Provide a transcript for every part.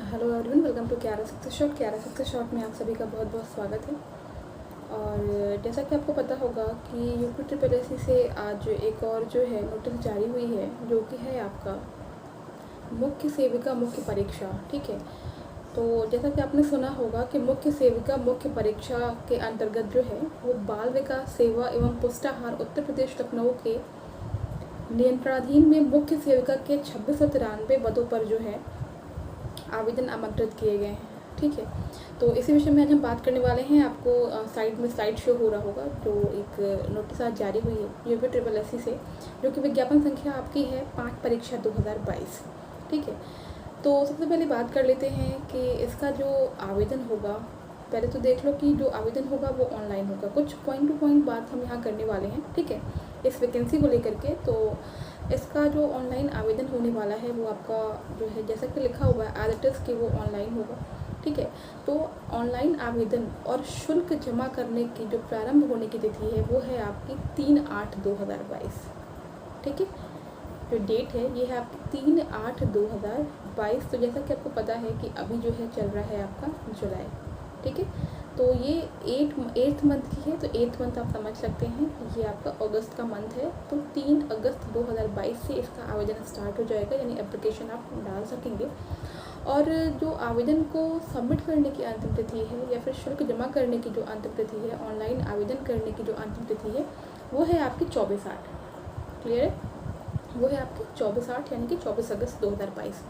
Hello everyone, welcome to क्यारा success shot में आप सभी का बहुत बहुत स्वागत है। और जैसा कि आपको पता होगा कि यूपी ट्रिपल एस सी से आज एक और जो है नोटिस जारी हुई है, जो कि है आपका मुख्य सेविका मुख्य परीक्षा। ठीक है, तो जैसा कि आपने सुना होगा कि मुख्य सेविका मुख्य परीक्षा के अंतर्गत जो है वो बाल विकास सेवा एवं पुष्टाहार उत्तर प्रदेश लखनऊ के नियंत्रणाधीन में मुख्य सेविका के 2693 पदों पर जो है आवेदन आमंत्रित किए गए हैं। ठीक है, तो इसी विषय में आज हम बात करने वाले हैं। आपको साइड में स्लाइड शो हो रहा होगा, जो एक नोटिस आज जारी हुई है यूपी ट्रिपल एस सी से, जो कि विज्ञापन संख्या आपकी है 5 परीक्षा 2022। ठीक है, तो सबसे पहले बात कर लेते हैं कि इसका जो आवेदन होगा, पहले तो देख लो कि जो आवेदन होगा वो ऑनलाइन होगा। कुछ पॉइंट टू पॉइंट बात हम यहाँ करने वाले हैं। ठीक है, इस वैकेंसी को लेकर के। तो इसका जो ऑनलाइन आवेदन होने वाला है वो आपका जो है, जैसा कि लिखा हुआ है एज इट इज़ कि वो ऑनलाइन होगा। ठीक है, तो ऑनलाइन आवेदन और शुल्क जमा करने की जो प्रारंभ होने की तिथि है वो है आपकी 3/8/2022। ठीक है, जो डेट है ये है आपकी 3/8/2022। तो जैसा कि आपको पता है कि अभी जो है चल रहा है आपका जुलाई। ठीक है, तो ये 8th मंथ की है, तो 8th मंथ आप समझ सकते हैं ये आपका अगस्त का मंथ है। तो 3 अगस्त 2022 से इसका आवेदन स्टार्ट हो जाएगा, यानी एप्लीकेशन आप डाल सकेंगे। और जो आवेदन को सबमिट करने की अंतिम तिथि है या फिर शुल्क जमा करने की जो अंतिम तिथि है, ऑनलाइन आवेदन करने की जो अंतिम तिथि है वो है आपकी 24/8। क्लियर है, वो है आपकी 24/8 यानी कि 24 अगस्त 2022।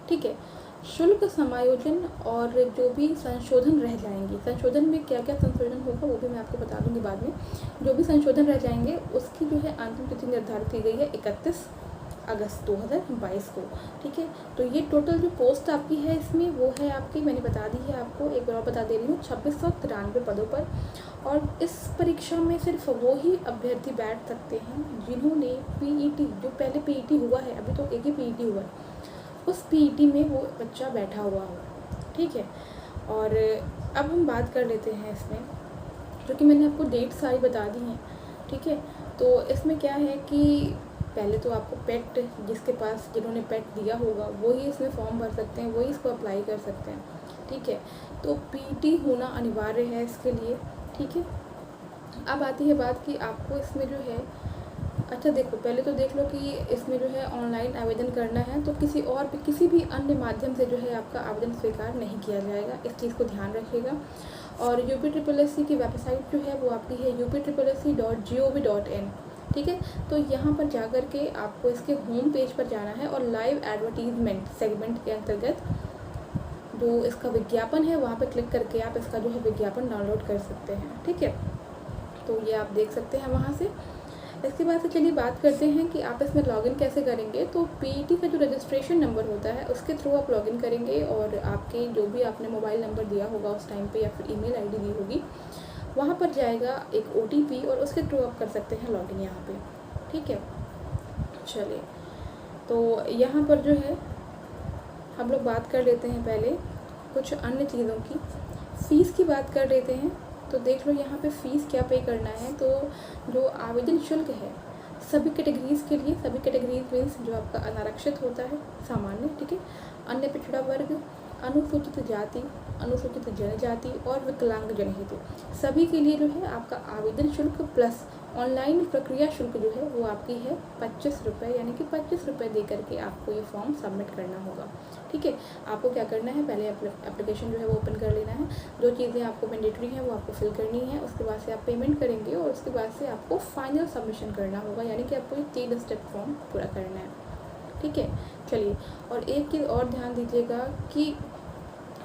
ठीक है, शुल्क समायोजन और जो भी संशोधन रह जाएंगे, संशोधन में क्या क्या संशोधन होगा वो भी मैं आपको बता दूंगी बाद में। जो भी संशोधन रह जाएंगे उसकी जो है अंतिम तिथि निर्धारित की गई है 31 अगस्त 2022 को। ठीक है, तो ये टोटल जो पोस्ट आपकी है इसमें वो है आपकी, मैंने बता दी है आपको, एक बार बता दे रही हूँ, 2693 पदों पर। और इस परीक्षा में सिर्फ वो ही अभ्यर्थी बैठ सकते हैं जिन्होंने पीईटी, जो पहले पीईटी हुआ है, अभी तो एक ही पीईटी हुआ है, उस पीईटी में वो बच्चा बैठा हुआ हो। ठीक है, और अब हम बात कर लेते हैं इसमें, जो कि मैंने आपको डेट सारी बता दी हैं। ठीक है, तो इसमें क्या है कि पहले तो आपको पेट, जिसके पास जिन्होंने पेट दिया होगा वो ही इसमें फॉर्म भर सकते हैं, वही इसको अप्लाई कर सकते हैं। ठीक है, तो पीईटी होना अनिवार्य है इसके लिए। ठीक है, अब आती है बात कि आपको इसमें जो है, अच्छा देखो, पहले तो देख लो कि इसमें जो है ऑनलाइन आवेदन करना है तो किसी भी अन्य माध्यम से जो है आपका आवेदन स्वीकार नहीं किया जाएगा, इस चीज़ को ध्यान रखिएगा। और यूपी ट्रिपल एस सी की वेबसाइट जो है वो आपकी है upSSC.gov.in। ठीक है, तो यहाँ पर जा कर के आपको इसके होम पेज पर जाना है और लाइव एडवर्टीजमेंट सेगमेंट के अंतर्गत जो इसका विज्ञापन है वहाँ पर क्लिक करके आप इसका जो है विज्ञापन डाउनलोड कर सकते हैं। ठीक है, तो ये आप देख सकते हैं वहाँ से। इसके बाद से चलिए बात करते हैं कि आप इसमें लॉगिन कैसे करेंगे। तो पीईटी का जो रजिस्ट्रेशन नंबर होता है उसके थ्रू आप लॉगिन करेंगे, और आपके जो भी आपने मोबाइल नंबर दिया होगा उस टाइम पे या फिर ईमेल आईडी दी होगी, वहाँ पर जाएगा एक ओटीपी और उसके थ्रू आप कर सकते हैं लॉगिन यहाँ पे। ठीक है, चलिए, तो यहाँ पर जो है हम लोग बात कर लेते हैं पहले कुछ अन्य चीज़ों की। फ़ीस की बात कर लेते हैं। तो देख लो यहाँ पे फ़ीस क्या पे करना है। तो जो आवेदन शुल्क है सभी कैटेगरीज़ के लिए, सभी कैटेगरीज मीन्स जो आपका अनारक्षित होता है, सामान्य, ठीक है, अन्य पिछड़ा वर्ग, अनुसूचित जाति, अनुसूचित जनजाति और विकलांगजन हेतु सभी के लिए जो है आपका आवेदन शुल्क प्लस ऑनलाइन प्रक्रिया शुल्क जो है वो आपकी है 25 रुपये, यानी कि 25 रुपये दे करके आपको ये फॉर्म सबमिट करना होगा। ठीक है, आपको क्या करना है, पहले एप्लीकेशन जो है वो ओपन कर लेना है, जो चीज़ें आपको मैंडेटरी हैं वो आपको फिल करनी है, उसके बाद से आप पेमेंट करेंगे और उसके बाद से आपको फाइनल सबमिशन करना होगा, यानी कि आपको ये 3 स्टेप फॉर्म पूरा करना है। ठीक है, चलिए, और एक चीज़ और ध्यान दीजिएगा कि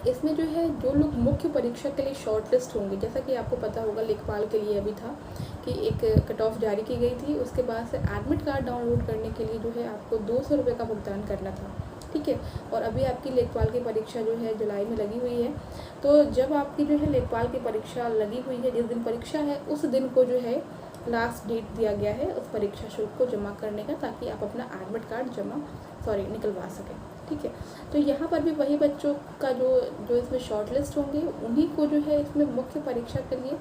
इसमें जो है जो लोग मुख्य परीक्षा के लिए शॉर्ट लिस्ट होंगे, जैसा कि आपको पता होगा लेखपाल के लिए अभी था कि एक कट ऑफ जारी की गई थी, उसके बाद से एडमिट कार्ड डाउनलोड करने के लिए जो है आपको 200 रुपये का भुगतान करना था। ठीक है, और अभी आपकी लेखपाल की परीक्षा जो है जुलाई में लगी हुई है। तो जब आपकी जो है लेखपाल की परीक्षा लगी हुई है, जिस दिन परीक्षा है उस दिन को जो है लास्ट डेट दिया गया है उस परीक्षा शुल्क को जमा करने का, ताकि आप अपना एडमिट कार्ड निकलवा सकें। ठीक है, तो यहाँ पर भी वही बच्चों का जो इसमें शॉर्ट लिस्ट होंगे उन्हीं को जो है इसमें मुख्य परीक्षा के लिए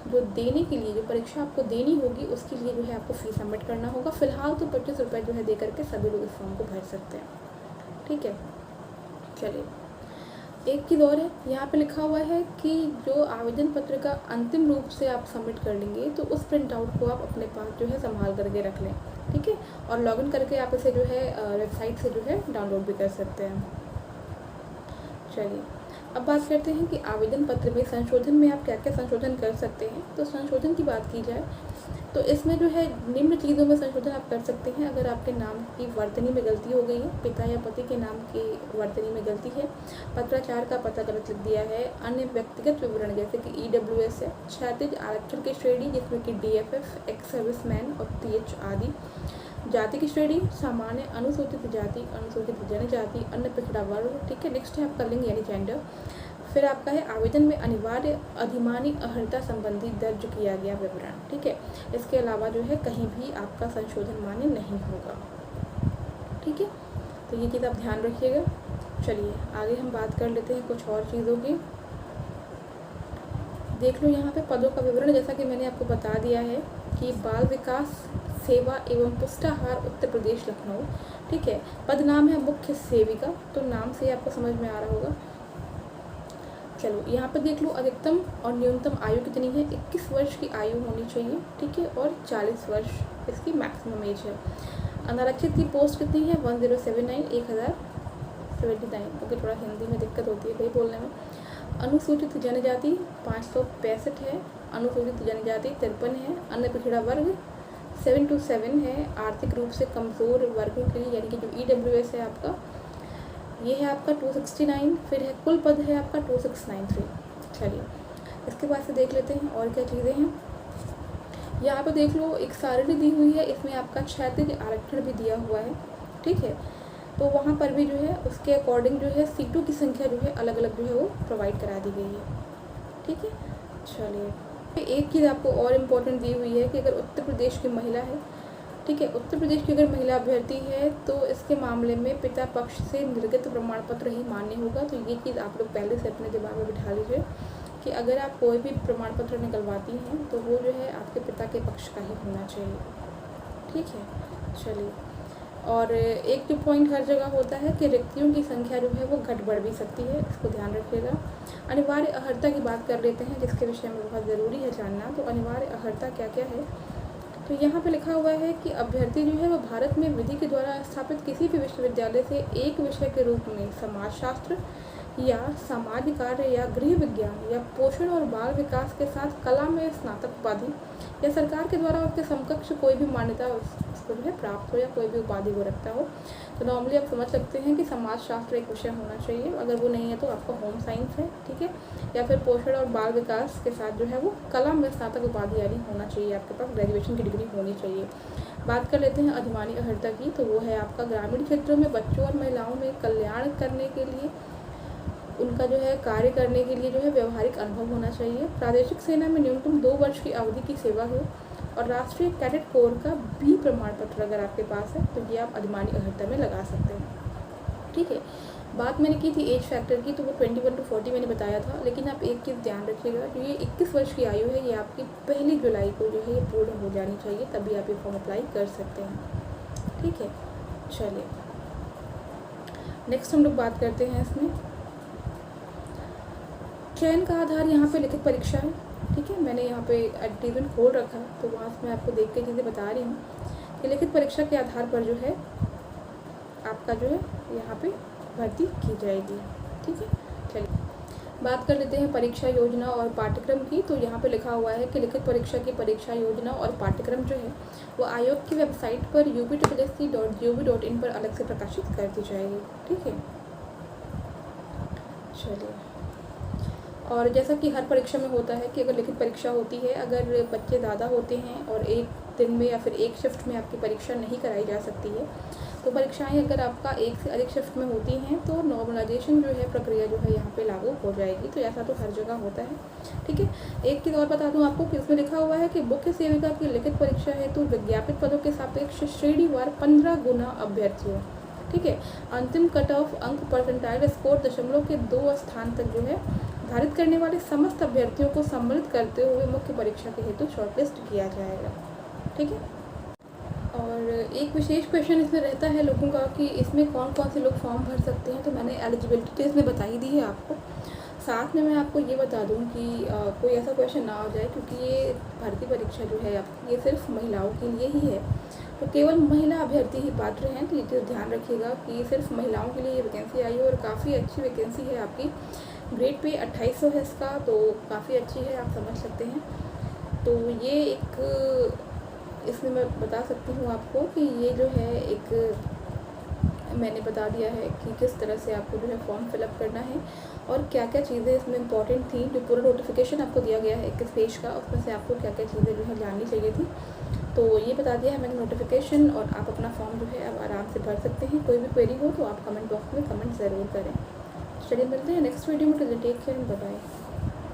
जो देने के लिए, जो परीक्षा आपको देनी होगी उसके लिए जो है आपको फ़ीस सबमिट करना होगा। फ़िलहाल तो 25 रुपये जो है दे करके सभी लोग इस फॉर्म को भर सकते हैं। ठीक है, चलिए, एक चीज़ और है, यहाँ पे लिखा हुआ है कि जो आवेदन पत्र का अंतिम रूप से आप सबमिट कर लेंगे तो उस प्रिंट आउट को आप अपने पास जो है संभाल करके रख लें, ठीक है। और लॉगिन करके आप इसे जो है वेबसाइट से जो है डाउनलोड भी कर सकते हैं। चलिए अब बात करते हैं कि आवेदन पत्र में संशोधन में आप क्या क्या संशोधन कर सकते हैं। तो संशोधन की बात की जाए तो इसमें जो है निम्न चीज़ों में संशोधन आप कर सकते हैं। अगर आपके नाम की वर्तनी में गलती हो गई है, पिता या पति के नाम की वर्तनी में गलती है, पत्राचार का पता गलत लिख दिया है, अन्य व्यक्तिगत विवरण जैसे कि EWS है, क्षैतिज आरक्षण की श्रेणी जिसमें कि DFF, एक्स सर्विसमैन और PH आदि, जाति की श्रेणी सामान्य, अनुसूचित जाति, अनुसूचित जनजाति, अन्य पिछड़ा वर्ग, ठीक है। नेक्स्ट है आपका लिंग यानी जेंडर। फिर आपका है आवेदन में अनिवार्य अधिमानी अर्हता संबंधी दर्ज किया गया विवरण, ठीक है। इसके अलावा जो है कहीं भी आपका संशोधन मान्य नहीं होगा, ठीक है। तो ये चीज़ आप ध्यान रखिएगा। चलिए आगे हम बात कर लेते हैं कुछ और चीज़ों की। देख लो यहाँ पे पदों का विवरण, जैसा कि मैंने आपको बता दिया है कि बाल विकास सेवा एवं पुष्टाहार उत्तर प्रदेश लखनऊ, ठीक है। पद नाम है मुख्य सेविका, तो नाम से आपको समझ में आ रहा होगा। चलो यहाँ पे देख लो अधिकतम और न्यूनतम आयु कितनी है, 21 वर्ष की आयु होनी चाहिए, ठीक है। और 40 वर्ष इसकी मैक्सिमम एज है। अनारक्षित की पोस्ट कितनी है, 1079, 1079, क्योंकि थोड़ा हिंदी में दिक्कत होती है कहीं बोलने में। अनुसूचित जनजाति 565 है, अनुसूचित जनजाति 53 है, अन्य पिछड़ा वर्ग 727 है, आर्थिक रूप से कमज़ोर वर्गों के लिए यानी कि जो EWS है आपका, ये है आपका 269। फिर है कुल पद है आपका 2693। चलिए इसके बाद से देख लेते हैं और क्या चीज़ें हैं। यहाँ पे देख लो एक सारणी दी हुई है, इसमें आपका क्षैतिज आरक्षण भी दिया हुआ है, ठीक है। तो वहाँ पर भी जो है उसके अकॉर्डिंग जो है सीटों की संख्या जो है अलग अलग जो है वो प्रोवाइड करा दी गई है, ठीक है। चलिए एक चीज़ आपको और इम्पोर्टेंट दी हुई है कि अगर उत्तर प्रदेश की महिला है, ठीक है, उत्तर प्रदेश की अगर महिला अभ्यर्थी है तो इसके मामले में पिता पक्ष से निर्गत प्रमाण पत्र ही मान्य होगा। तो ये चीज़ आप लोग पहले से अपने दिमाग में बिठा लीजिए कि अगर आप कोई भी प्रमाण पत्र निकलवाती हैं तो वो जो है आपके पिता के पक्ष का ही होना चाहिए, ठीक है। चलिए और एक जो पॉइंट हर जगह होता है कि रिक्तियों की संख्या जो है वो घट बढ़ भी सकती है, इसको ध्यान रखिएगा। अनिवार्य अर्हता की बात कर लेते हैं जिसके विषय में बहुत ज़रूरी है जानना। तो अनिवार्य अर्हता क्या क्या है, तो यहाँ पे लिखा हुआ है कि अभ्यर्थी जो है वो भारत में विधि के द्वारा स्थापित किसी भी विश्वविद्यालय से एक विषय के रूप में समाजशास्त्र या समाज कार्य या गृह विज्ञान या पोषण और बाल विकास के साथ कला में स्नातक उपाधि या सरकार के द्वारा उसके समकक्ष कोई भी मान्यता उसको जो है प्राप्त हो या कोई भी उपाधि वो रखता हो। तो नॉर्मली आप समझ सकते हैं कि समाजशास्त्र एक विषय होना चाहिए, अगर वो नहीं है तो आपका होम साइंस है, ठीक है। या फिर पोषण और बाल विकास के साथ जो है वो कला में स्नातक उपाधि यानी होना चाहिए, आपके पास ग्रेजुएशन की डिग्री होनी चाहिए। बात कर लेते हैं अधिमानी अर्हता की, तो वो है आपका ग्रामीण क्षेत्रों में बच्चों और महिलाओं में कल्याण करने के लिए, उनका जो है कार्य करने के लिए जो है व्यवहारिक अनुभव होना चाहिए। प्रादेशिक सेना में न्यूनतम 2 वर्ष की अवधि की सेवा हो और राष्ट्रीय कैडेट कोर का B प्रमाण पत्र अगर आपके पास है तो ये आप अधिमानी अर्हता में लगा सकते हैं, ठीक है। बात मैंने की थी एज फैक्टर की, तो वो 21 to 40 मैंने बताया था। लेकिन आप एक चीज़ ध्यान रखिएगा, जो ये 21 वर्ष की आयु है ये आपकी 1 जुलाई को जो है ये पूर्ण हो जानी चाहिए, तभी आप ये फॉर्म अप्लाई कर सकते हैं, ठीक है। चलिए नेक्स्ट हम लोग बात करते हैं इसमें चयन का आधार। यहाँ पे लिखित परीक्षा है, ठीक है। मैंने यहाँ पे एडवर्टीजमेंट खोल रखा है तो वहाँ से मैं आपको देख के चीज़ें बता रही हूँ कि लिखित परीक्षा के आधार पर जो है आपका जो है यहाँ पे भर्ती की जाएगी, ठीक है। चलिए बात कर लेते हैं परीक्षा योजना और पाठ्यक्रम की। तो यहाँ पे लिखा हुआ है कि लिखित परीक्षा की परीक्षा योजना और पाठ्यक्रम जो है वो आयोग की वेबसाइट पर upsc.gov.in पर अलग से प्रकाशित कर दी जाएगी, ठीक है। चलिए और जैसा कि हर परीक्षा में होता है कि अगर लिखित परीक्षा होती है, अगर बच्चे ज़्यादा होते हैं और एक दिन में या फिर एक शिफ्ट में आपकी परीक्षा नहीं कराई जा सकती है, तो परीक्षाएं अगर आपका एक से अधिक शिफ्ट में होती हैं तो नॉर्मलाइजेशन जो है प्रक्रिया जो है यहाँ पे लागू हो जाएगी। तो ऐसा तो हर जगह होता है, ठीक है। एक चीज़ और बता दूँ आपको कि इसमें लिखा हुआ है कि मुख्य सेविका की लिखित परीक्षा हेतु विज्ञापित पदों के सापेक्ष श्रेणीवार 15 गुना अभ्यर्थियों, ठीक है। अंतिम कट ऑफ अंक परसेंटाइल स्कोर दशमलव के 2 स्थान तक जो है धारित करने वाले समस्त अभ्यर्थियों को सम्मिलित करते हुए मुख्य परीक्षा के हेतु शॉर्टलिस्ट किया जाएगा, ठीक है। और एक विशेष क्वेश्चन इसमें रहता है लोगों का कि इसमें कौन कौन से लोग फॉर्म भर सकते हैं। तो मैंने एलिजिबिलिटी तो इसमें बता ही दी है आपको। साथ में मैं आपको ये बता दूं कि कोई ऐसा क्वेश्चन ना हो जाए, क्योंकि ये भर्ती परीक्षा जो है आपकी ये सिर्फ महिलाओं के लिए ही है। तो केवल महिला अभ्यर्थी ही पात्र हैं। तो ये चीज़ ध्यान रखिएगा कि सिर्फ महिलाओं के लिए ये वैकेंसी आई है और काफ़ी अच्छी वैकेंसी है आपकी। ग्रेड पे 2800 है इसका, तो काफ़ी अच्छी है, आप समझ सकते हैं। तो ये एक इसमें मैं बता सकती हूँ आपको कि ये जो है एक मैंने बता दिया है कि किस तरह से आपको जो है फॉर्म फिलअप करना है और क्या क्या चीज़ें इसमें इंपॉर्टेंट थी। जो पूरा नोटिफिकेशन आपको दिया गया है 21 पेज का, उसमें से आपको क्या क्या चीज़ें जो है जाननी चाहिए थी। तो ये बता दिया है मैंने नोटिफिकेशन, और आप अपना फॉर्म जो है अब आराम से भर सकते हैं। कोई भी क्वेरी हो तो आप कमेंट बॉक्स में कमेंट ज़रूर करें। चलिए मिलते हैं नेक्स्ट वीडियो में। Take care, bye bye.